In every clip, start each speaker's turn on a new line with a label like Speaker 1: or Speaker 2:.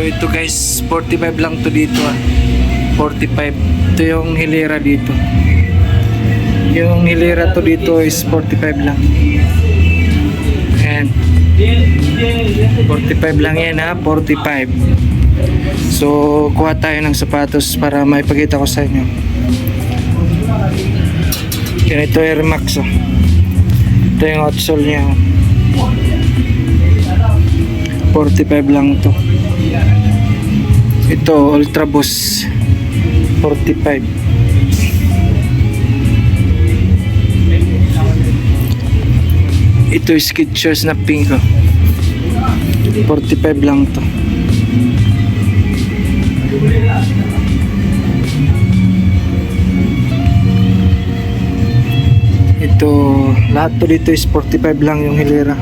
Speaker 1: Ito guys, 45 lang to dito 45. Ito yung hilera dito. Yung hilera to dito is 45 lang. Ayan. 45 lang yan 45. So, kuha tayo ng sapatos para maipakita ko sa inyo. Ganito Air Max Ito yung outsole nya 45 lang to. Ito Ultra Boost 45. Ito Skechers na pink 45 lang to. Ito lahat to dito is 45 lang yung hilera.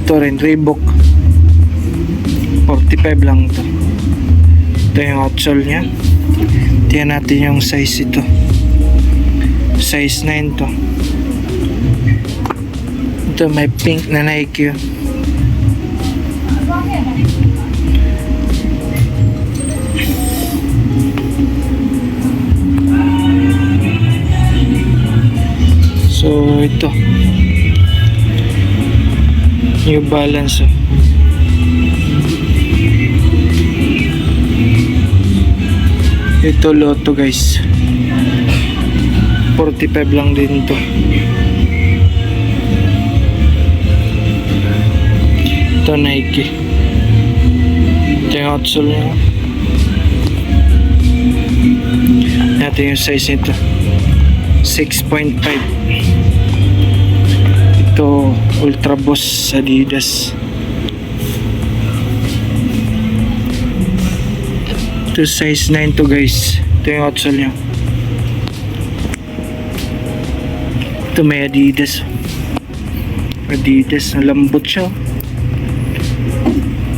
Speaker 1: Ito rin Reebok 45 lang to. Ito yung outsole nya. Tingnan natin yung size ito. Size 9 to. Ito may pink na Nike So ito New Balance Ito Lotto guys 45 lang din to. Ito Nike. Ito yung outsole nya. Natin yung size nito 6.5. Ito Ultra Boost Adidas. Ito size 9 to guys. Ito yung outsole nya. Ito may Adidas. Adidas na lambot siya.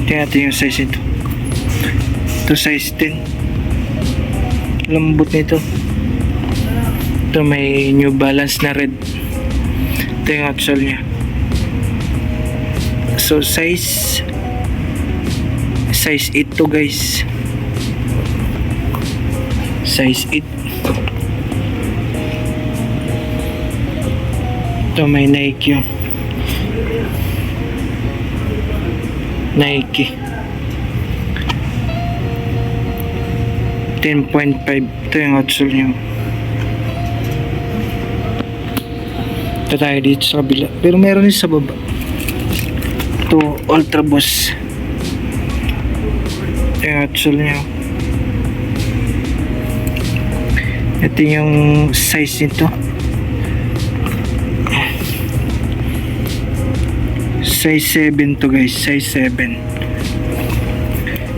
Speaker 1: Tingnan natin yung size nito. Ito size 10. Lambot nito. Ito may New Balance na red. Ito yung outsole nya. So size 8 to guys. Size 8. Ito may Nike. Nike 10.5. Ito yung outsole nya. Ito tayo dito sa kabila. Pero meron din sa baba. Ito Ultra Boost. Ito yung outsole nya. Ito yung size nito. Size 7 to guys. Size 7.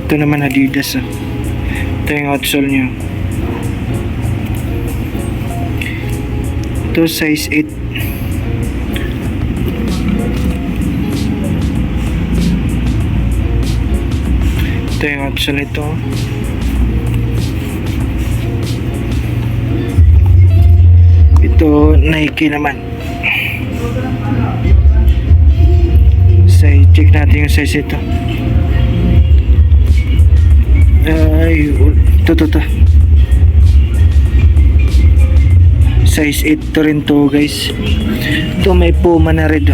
Speaker 1: Ito naman Adidas Ito yung outsole nya. Ito size 8. Ito yung outsole nito. Ito Nike naman. Check natin yung size ito. Ay, ito. Size 8 to rin to guys. Ito may Puma na red.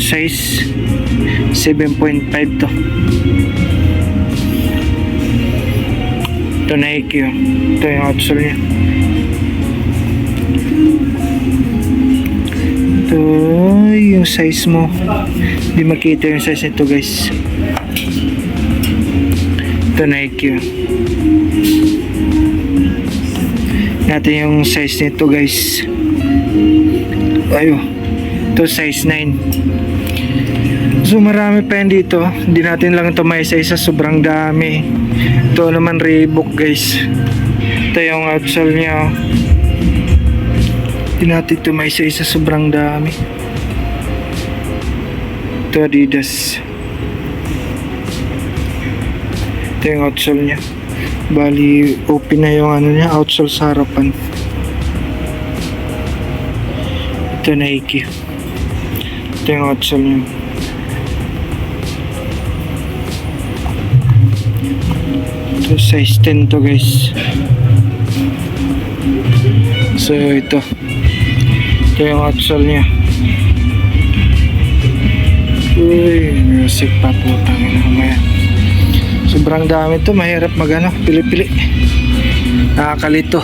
Speaker 1: Size 7.5 to. Ito Nike. Ito yung outsole nya. Ito yung size mo. Hindi makita yung size nito guys. Ito Nike. Natin yung size nito guys. Ayo. Ito size 9. So So marami pa yan dito. Hindi natin lang ito maisa-isa, sobrang dami. Ito naman Reebok guys. Ito yung outsole niya. Hindi natin ito maisa-isa, sobrang dami. Ito Adidas. Ito yung outsole niya. Bali open na yung ano niya, outsole sa harapan. Ito Nike. Ito yung outsole niya. Ito size 10 to guys. So ito yung outsole niya. Uy, music pa, putang ina mamaya. Sobrang dami to, mahirap magano, pili-pili. Nakakalito.